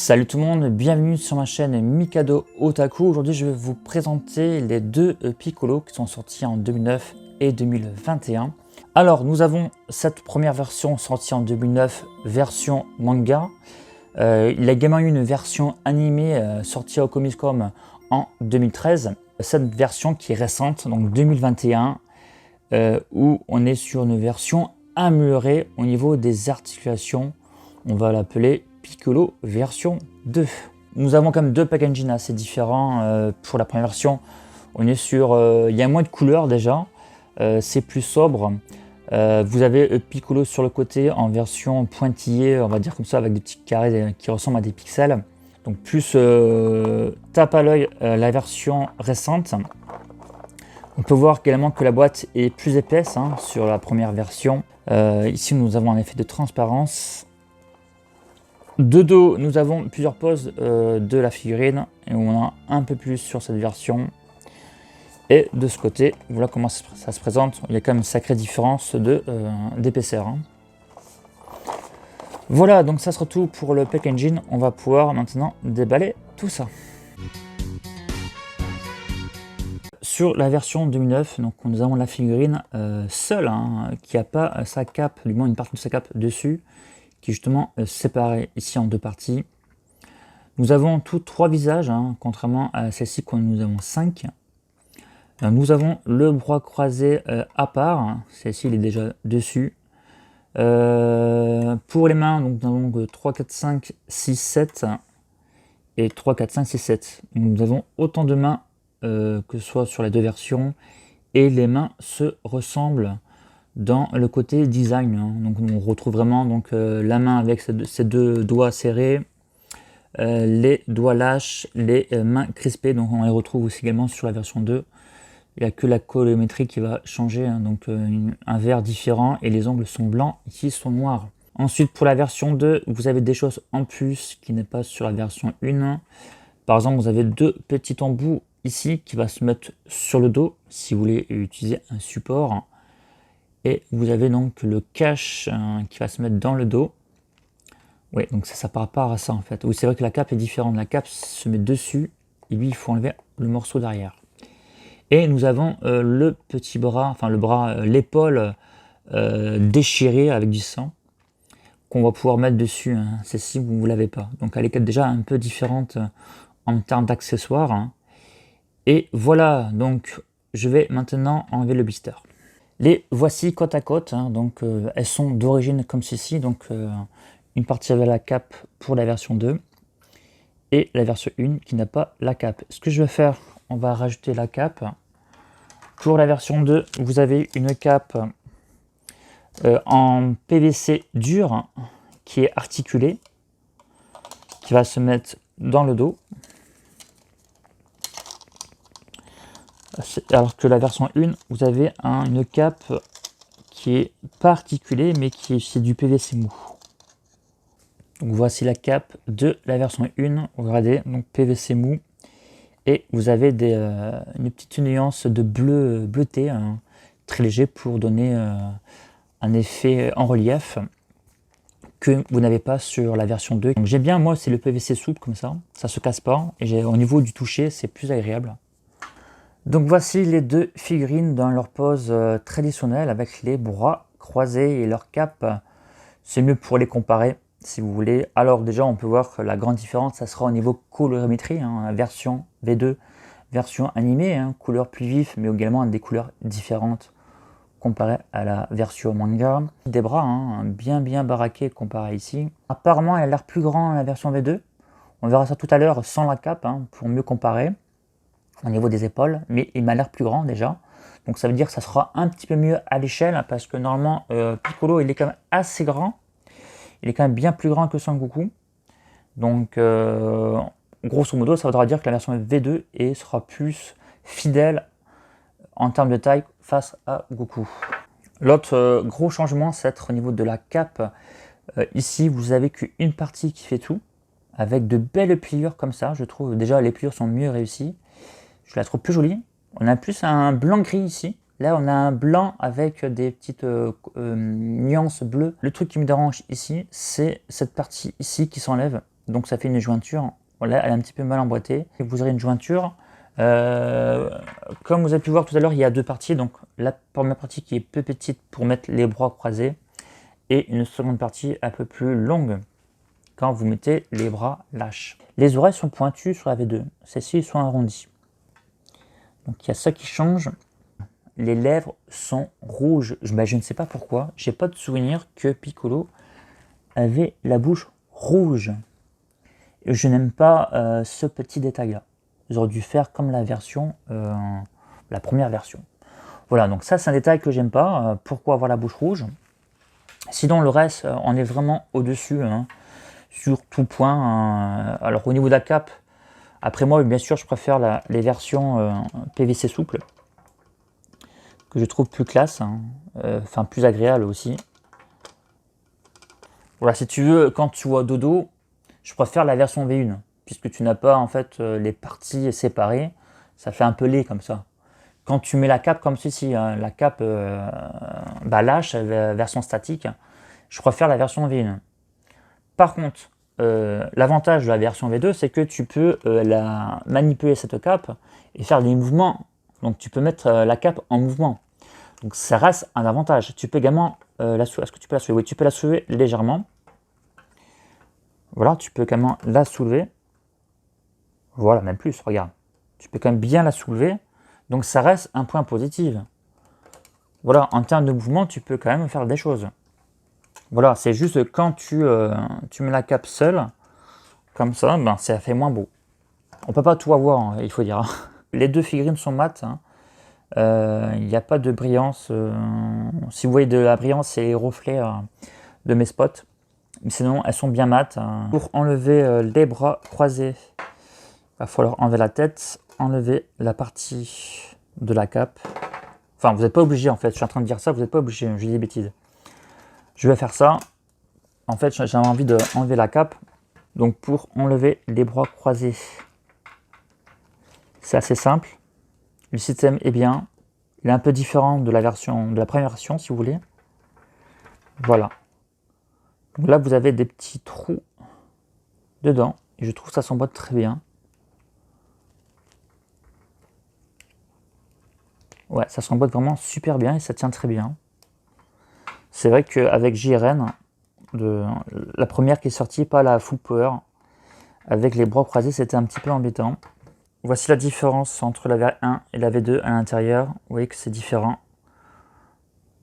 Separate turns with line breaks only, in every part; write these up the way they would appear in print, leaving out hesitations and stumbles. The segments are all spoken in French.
Salut tout le monde, bienvenue sur ma chaîne Mikado Otaku. Aujourd'hui je vais vous présenter les deux Piccolo qui sont sortis en 2009 et 2021. Alors nous avons cette première version sortie en 2009, version manga. Il y a également eu une version animée sortie au Comic-Con en 2013. Cette version qui est récente, donc 2021, où on est sur une version améliorée au niveau des articulations. On va l'appeler Piccolo version 2. Nous avons quand même deux packaging assez différents. Pour la première version, on est sur, il y a moins de couleurs déjà, c'est plus sobre. Vous avez Piccolo sur le côté en version pointillée, on va dire comme ça, avec des petits carrés qui ressemblent à des pixels. Donc plus tape à l'œil la version récente. On peut voir également que la boîte est plus épaisse sur la première version. Ici nous avons un effet de transparence. De dos, nous avons plusieurs poses de la figurine et on a un peu plus sur cette version. Et de ce côté, voilà comment ça se présente. Il y a quand même une sacrée différence d'épaisseur. Voilà, donc ça sera tout pour le packaging. On va pouvoir maintenant déballer tout ça. Sur la version 2009, donc nous avons la figurine seule, qui n'a pas sa cape, du moins une partie de sa cape dessus, qui est justement séparée ici en deux parties. Nous avons tous trois visages, contrairement à celle-ci où nous avons 5. Nous avons le bras croisé à part, celle-ci il est déjà dessus. Pour les mains, donc, nous avons 3, 4, 5, 6, 7 et 3, 4, 5, 6, 7. Donc, nous avons autant de mains que ce soit sur les deux versions, et les mains se ressemblent dans le côté design. Donc on retrouve vraiment donc, la main avec ses deux doigts serrés, les doigts lâches, les mains crispées, donc on les retrouve aussi également sur la version 2. Il n'y a que la colorimétrie qui va changer, donc un vert différent, et les ongles sont blancs, ici sont noirs. Ensuite pour la version 2, vous avez des choses en plus qui n'est pas sur la version 1. Par exemple, vous avez deux petits embouts ici qui va se mettre sur le dos si vous voulez utiliser un support. Et vous avez donc le cache qui va se mettre dans le dos. Oui, donc ça par rapport à ça en fait. Oui, c'est vrai que la cape est différente. La cape se met dessus et lui il faut enlever le morceau derrière. Et nous avons le petit bras, enfin le bras, l'épaule déchirée avec du sang qu'on va pouvoir mettre dessus. Celle-ci vous ne l'avez pas. Donc elle est déjà un peu différente en termes d'accessoires. Et voilà, donc je vais maintenant enlever le blister. Les voici côte à côte, donc elles sont d'origine comme ceci, donc une partie avec la cape pour la version 2 et la version 1 qui n'a pas la cape. Ce que je vais faire, on va rajouter la cape. Pour la version 2, vous avez une cape en PVC dur qui est articulée, qui va se mettre dans le dos. Alors que la version 1, vous avez une cape qui est pas articulée, mais c'est du PVC mou. Donc voici la cape de la version 1, regardez, donc PVC mou. Et vous avez une petite nuance de bleu bleuté, très léger pour donner un effet en relief que vous n'avez pas sur la version 2. Donc j'aime bien, moi, c'est le PVC souple comme ça se casse pas. Et au niveau du toucher, c'est plus agréable. Donc voici les deux figurines dans leur pose traditionnelle avec les bras croisés et leur cape. C'est mieux pour les comparer si vous voulez. Alors déjà on peut voir que la grande différence ça sera au niveau colorimétrie, version V2, version animée, couleurs plus vives mais également des couleurs différentes comparé à la version manga. Des bras bien baraqués comparé ici. Apparemment elle a l'air plus grand la version V2. On verra ça tout à l'heure sans la cape pour mieux comparer au niveau des épaules, mais il m'a l'air plus grand déjà, donc ça veut dire que ça sera un petit peu mieux à l'échelle, parce que normalement Piccolo il est quand même assez grand, il est quand même bien plus grand que Son Goku, donc grosso modo ça voudra dire que la version V2 sera plus fidèle en termes de taille face à Goku. L'autre gros changement c'est au niveau de la cape. Ici vous avez qu'une partie qui fait tout, avec de belles pliures comme ça, je trouve déjà les pliures sont mieux réussies. Je la trouve plus jolie. On a plus un blanc gris ici. Là, on a un blanc avec des petites nuances bleues. Le truc qui me dérange ici, c'est cette partie ici qui s'enlève. Donc ça fait une jointure, voilà, elle est un petit peu mal emboîtée. Et vous aurez une jointure, comme vous avez pu voir tout à l'heure, il y a deux parties. Donc la première partie qui est peu petite pour mettre les bras croisés et une seconde partie un peu plus longue quand vous mettez les bras lâches. Les oreilles sont pointues sur la V2, celles-ci sont arrondies. Donc il y a ça qui change. Les lèvres sont rouges. Je ne sais pas pourquoi. J'ai pas de souvenir que Piccolo avait la bouche rouge. Je n'aime pas ce petit détail-là. Ils auraient dû faire comme la version, la première version. Voilà, donc ça c'est un détail que j'aime pas. Pourquoi avoir la bouche rouge? Sinon le reste, on est vraiment au-dessus, hein, sur tout point. Alors au niveau de la cape, après moi bien sûr je préfère les versions PVC souple, que je trouve plus classe, hein, enfin plus agréable aussi. Voilà, si tu veux, quand tu vois dodo, je préfère la version V1, puisque tu n'as pas en fait les parties séparées, ça fait un peu laid comme ça. Quand tu mets la cape comme ceci, hein, la cape lâche, version statique, je préfère la version V1. Par contre, l'avantage de la version V2, c'est que tu peux manipuler cette cape et faire des mouvements. Donc tu peux mettre la cape en mouvement. Donc ça reste un avantage. Tu peux également la soulever. Est-ce que tu peux la soulever? Oui, tu peux la soulever légèrement. Voilà, tu peux également la soulever. Voilà, même plus, regarde. Tu peux quand même bien la soulever. Donc ça reste un point positif. Voilà, en termes de mouvement, tu peux quand même faire des choses. Voilà, c'est juste quand tu mets la cape seule, comme ça, ben, ça fait moins beau. On peut pas tout avoir, hein, il faut dire. Les deux figurines sont mates. Hein. Il n'y a pas de brillance. Si vous voyez de la brillance, c'est les reflets de mes spots. Mais sinon, elles sont bien mates. Hein. Pour enlever les bras croisés, il va falloir enlever la tête, enlever la partie de la cape. Enfin, vous n'êtes pas obligé en fait. Je suis en train de dire ça, vous n'êtes pas obligé. Je dis des bêtises. Je vais faire ça. En fait, j'ai envie d'enlever la cape. Donc, pour enlever les bras croisés, c'est assez simple. Le système est bien. Il est un peu différent de la première version, si vous voulez. Voilà. Donc là, vous avez des petits trous dedans. Et je trouve que ça s'emboîte très bien. Ouais, ça s'emboîte vraiment super bien et ça tient très bien. C'est vrai qu'avec JRN, la première qui est sortie, pas la Full Power, avec les bras croisés, c'était un petit peu embêtant. Voici la différence entre la V1 et la V2 à l'intérieur. Vous voyez que c'est différent.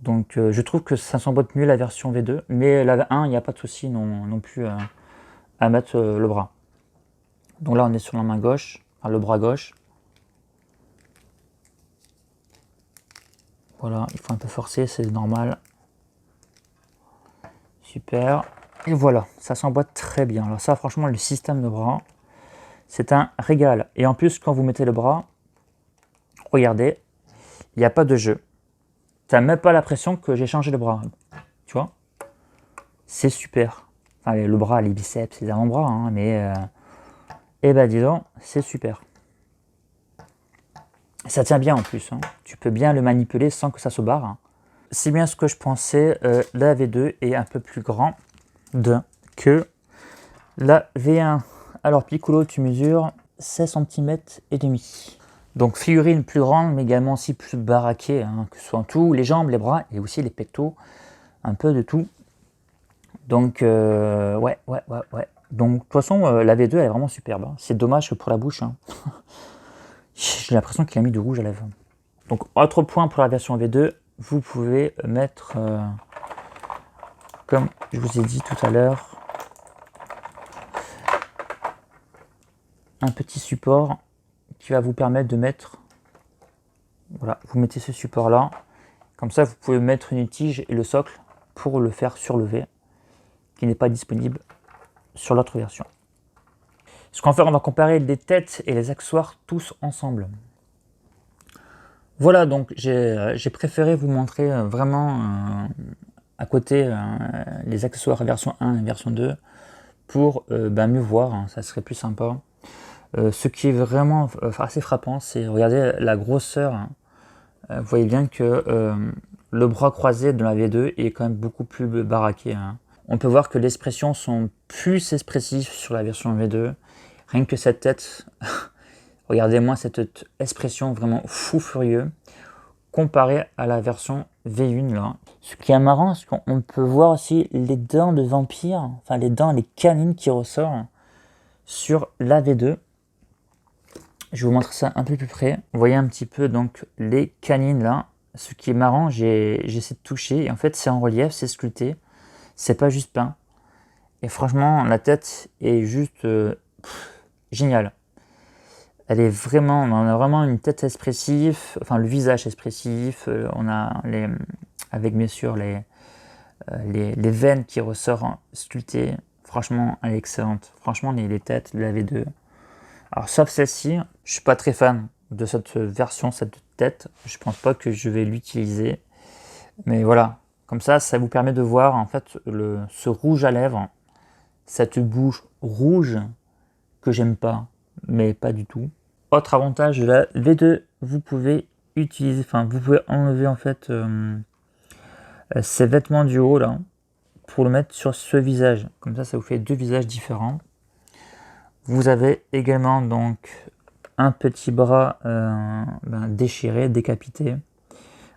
Donc je trouve que ça s'emboîte mieux la version V2, mais la V1, il n'y a pas de souci non plus à mettre le bras. Donc là, on est sur la main gauche, enfin, le bras gauche. Voilà, il faut un peu forcer, c'est normal. Super. Et voilà, ça s'emboîte très bien. Alors ça, franchement, le système de bras, c'est un régal. Et en plus, quand vous mettez le bras, regardez, il n'y a pas de jeu. Tu n'as même pas l'impression que j'ai changé le bras. Tu vois? C'est super. Enfin, le bras, les biceps, les avant-bras, hein, mais... eh ben, dis donc, c'est super. Ça tient bien en plus. Hein. Tu peux bien le manipuler sans que ça se barre. Hein. C'est bien ce que je pensais. La V2 est un peu plus grande que la V1. Alors, Piccolo, tu mesures 16 cm et demi. Donc, figurine plus grande, mais également aussi plus baraquée, hein, que ce soit en tout, les jambes, les bras et aussi les pectoraux. Un peu de tout. Donc, ouais. Donc, de toute façon, la V2, elle est vraiment superbe. Hein. C'est dommage que pour la bouche. Hein. J'ai l'impression qu'il a mis du rouge à lèvres. Donc, autre point pour la version V2, vous pouvez mettre, comme je vous ai dit tout à l'heure, un petit support qui va vous permettre de mettre, voilà, vous mettez ce support là, comme ça vous pouvez mettre une tige et le socle pour le faire surlever, qui n'est pas disponible sur l'autre version. Ce qu'on va faire, on va comparer les têtes et les accessoires tous ensemble. Voilà, donc j'ai préféré vous montrer vraiment à côté les accessoires version 1 et version 2 pour mieux voir, hein, ça serait plus sympa. Ce qui est vraiment assez frappant, c'est regardez la grosseur. Hein. Vous voyez bien que le bras croisé de la V2 est quand même beaucoup plus baraqué. Hein. On peut voir que les expressions sont plus expressives sur la version V2. Rien que cette tête, regardez-moi cette expression vraiment fou furieux, comparée à la version V1 là. Ce qui est marrant, c'est qu'on peut voir aussi les dents de vampire, enfin les dents, les canines qui ressortent sur la V2. Je vais vous montrer ça un peu plus près. Vous voyez un petit peu donc les canines là. Ce qui est marrant, j'ai essayé de toucher et en fait c'est en relief, c'est sculpté. C'est pas juste peint. Et franchement, la tête est juste géniale. Elle est vraiment, on a vraiment une tête expressive, enfin le visage expressif. On a avec bien sûr les veines qui ressortent sculptées. Franchement, elle est excellente. Franchement, les têtes de la V2. Alors sauf celle-ci, je suis pas très fan de cette version, cette tête. Je pense pas que je vais l'utiliser. Mais voilà, comme ça vous permet de voir en fait ce rouge à lèvres, cette bouche rouge que j'aime pas, mais pas du tout. Autre avantage de la V2, vous pouvez utiliser, enfin vous pouvez enlever en fait ces vêtements du haut là pour le mettre sur ce visage. Comme ça vous fait deux visages différents. Vous avez également donc un petit bras déchiré, décapité,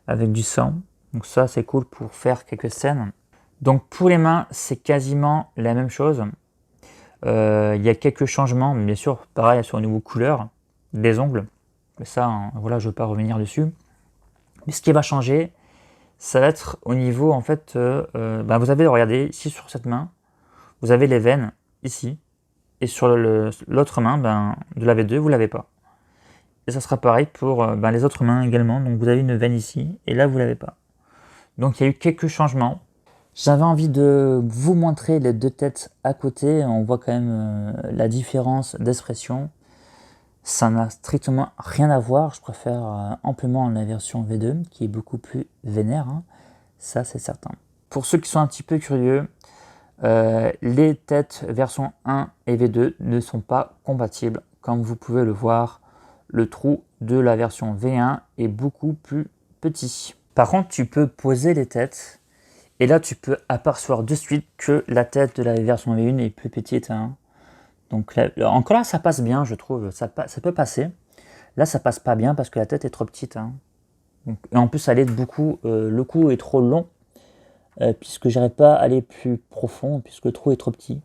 avec du sang. Donc ça c'est cool pour faire quelques scènes. Donc pour les mains c'est quasiment la même chose. Il y a quelques changements, mais bien sûr pareil sur le niveau couleur des ongles. Mais ça voilà, je ne vais pas revenir dessus. Mais ce qui va changer, ça va être au niveau en fait, vous avez, regardez ici sur cette main, vous avez les veines ici. Et sur l'autre main de la V2, vous ne l'avez pas. Et ça sera pareil pour les autres mains également. Donc vous avez une veine ici, et là vous ne l'avez pas. Donc il y a eu quelques changements. J'avais envie de vous montrer les deux têtes à côté. On voit quand même la différence d'expression. Ça n'a strictement rien à voir. Je préfère amplement la version V2, qui est beaucoup plus vénère. Hein. Ça, c'est certain. Pour ceux qui sont un petit peu curieux, les têtes version 1 et V2 ne sont pas compatibles. Comme vous pouvez le voir, le trou de la version V1 est beaucoup plus petit. Par contre, tu peux poser les têtes et là tu peux apercevoir de suite que la tête de la version V1 est plus petite. Hein. Donc là, encore là, ça passe bien, je trouve. Ça peut passer. Là, ça passe pas bien parce que la tête est trop petite. Hein. Donc, et en plus, elle est beaucoup. Le cou est trop long. Puisque j'arrive pas à aller plus profond, puisque le trou est trop petit.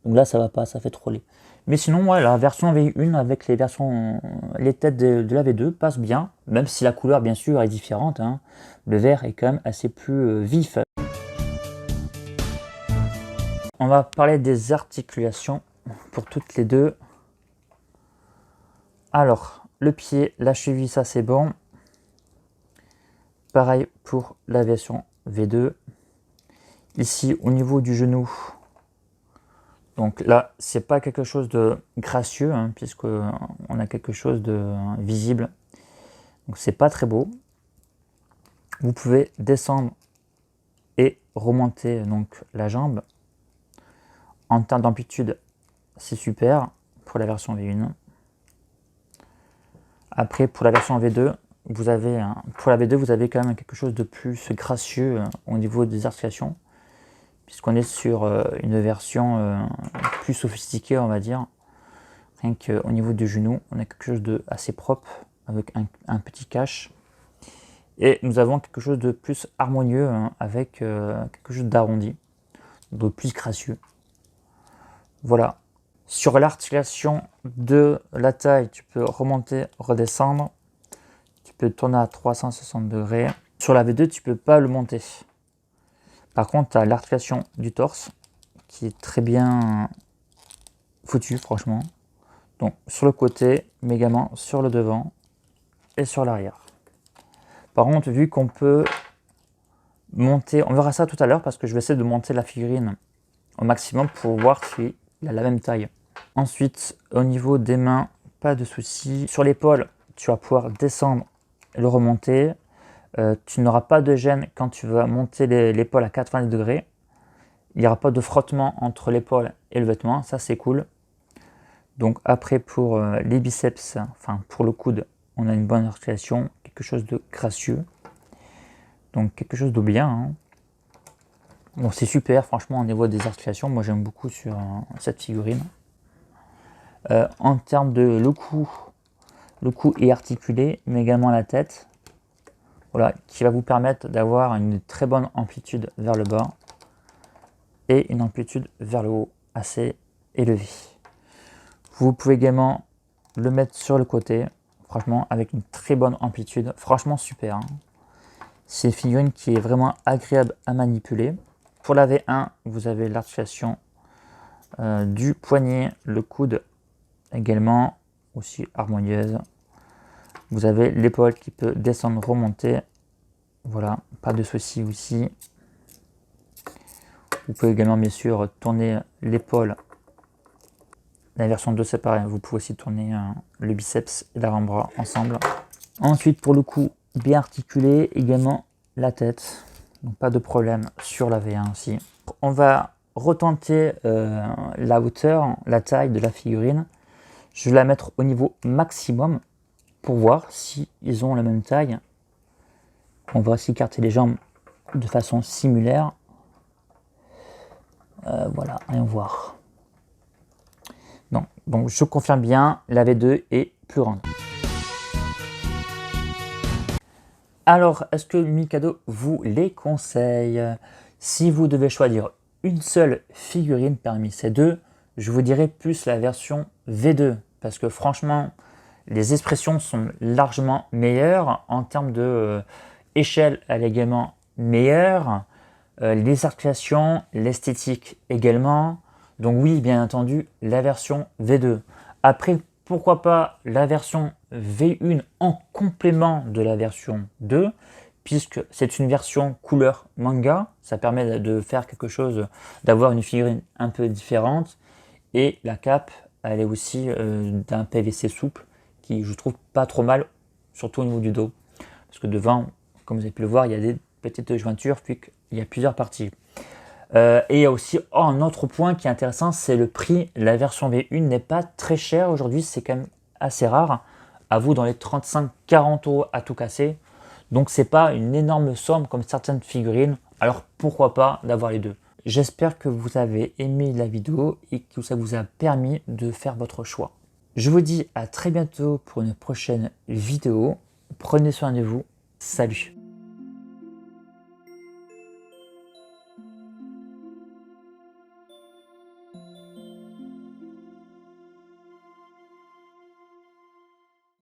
Donc là, ça va pas, ça fait trop laid. Mais sinon, ouais, la version V1 avec les têtes de la V2 passe bien, même si la couleur, bien sûr, est différente. Hein. Le vert est quand même assez plus vif. On va parler des articulations pour toutes les deux. Alors, le pied, la cheville, ça c'est bon. Pareil pour la version V2. Ici, au niveau du genou, donc là, c'est pas quelque chose de gracieux, hein, puisque on a quelque chose de visible. Donc c'est pas très beau. Vous pouvez descendre et remonter donc la jambe. En termes d'amplitude, c'est super pour la version V1. Après, pour la version V2, vous avez quand même quelque chose de plus gracieux au niveau des articulations, puisqu'on est sur une version plus sophistiquée, on va dire. Rien qu'au niveau du genou, on a quelque chose de assez propre, avec un petit cache. Et nous avons quelque chose de plus harmonieux, hein, avec quelque chose d'arrondi, de plus gracieux. Voilà. Sur l'articulation de la taille, tu peux remonter, redescendre. Tu peux tourner à 360 degrés. Sur la V2, tu ne peux pas le monter. Par contre, tu as l'articulation du torse qui est très bien foutue, franchement. Donc sur le côté, mais également sur le devant et sur l'arrière. Par contre, vu qu'on peut monter, on verra ça tout à l'heure parce que je vais essayer de monter la figurine au maximum pour voir s'il a la même taille. Ensuite, au niveau des mains, pas de souci. Sur l'épaule, tu vas pouvoir descendre et le remonter. Tu n'auras pas de gêne quand tu vas monter l'épaule à 90 degrés. Il n'y aura pas de frottement entre l'épaule et le vêtement, ça c'est cool. Donc après pour les biceps, enfin pour le coude, on a une bonne articulation, quelque chose de gracieux. Donc quelque chose de bien. Hein. Bon, c'est super, franchement, au niveau des articulations, moi j'aime beaucoup sur cette figurine. En termes de le cou est articulé, mais également la tête. Voilà, qui va vous permettre d'avoir une très bonne amplitude vers le bas et une amplitude vers le haut assez élevée. Vous pouvez également le mettre sur le côté, franchement, avec une très bonne amplitude. Franchement, super. Hein. C'est une figurine qui est vraiment agréable à manipuler. Pour la V1, vous avez l'articulation du poignet, le coude également, aussi harmonieuse. Vous avez l'épaule qui peut descendre, remonter. Voilà, pas de souci aussi. Vous pouvez également, bien sûr, tourner l'épaule. La version 2, c'est pareil. Vous pouvez aussi tourner le biceps et l'avant-bras ensemble. Ensuite, pour le cou, bien articulé. Également, la tête. Donc, pas de problème sur la V1 aussi. On va retenter la hauteur, la taille de la figurine. Je vais la mettre au niveau maximum pour voir si ils ont la même taille. On va aussi écarter les jambes de façon similaire. Voilà, allons voir. Non, donc je confirme bien, la V2 est plus grande. Alors, est-ce que Mikado vous les conseille? Si vous devez choisir une seule figurine parmi ces deux, je vous dirais plus la version V2. Parce que franchement, les expressions sont largement meilleures. En termes de échelle, elle est également meilleure. Les articulations, l'esthétique également. Donc oui, bien entendu, la version V2. Après, pourquoi pas la version V1 en complément de la version 2, puisque c'est une version couleur manga. Ça permet de faire quelque chose, d'avoir une figurine un peu différente. Et la cape, elle est aussi d'un PVC souple, qui je trouve pas trop mal, surtout au niveau du dos. Parce que devant, comme vous avez pu le voir, il y a des petites jointures, puis il y a plusieurs parties. Et il y a aussi un autre point qui est intéressant, c'est le prix. La version V1 n'est pas très chère aujourd'hui, c'est quand même assez rare. À vous, dans les 35-40 € à tout casser. Donc c'est pas une énorme somme comme certaines figurines. Alors pourquoi pas d'avoir les deux. J'espère que vous avez aimé la vidéo et que ça vous a permis de faire votre choix. Je vous dis à très bientôt pour une prochaine vidéo. Prenez soin de vous. Salut!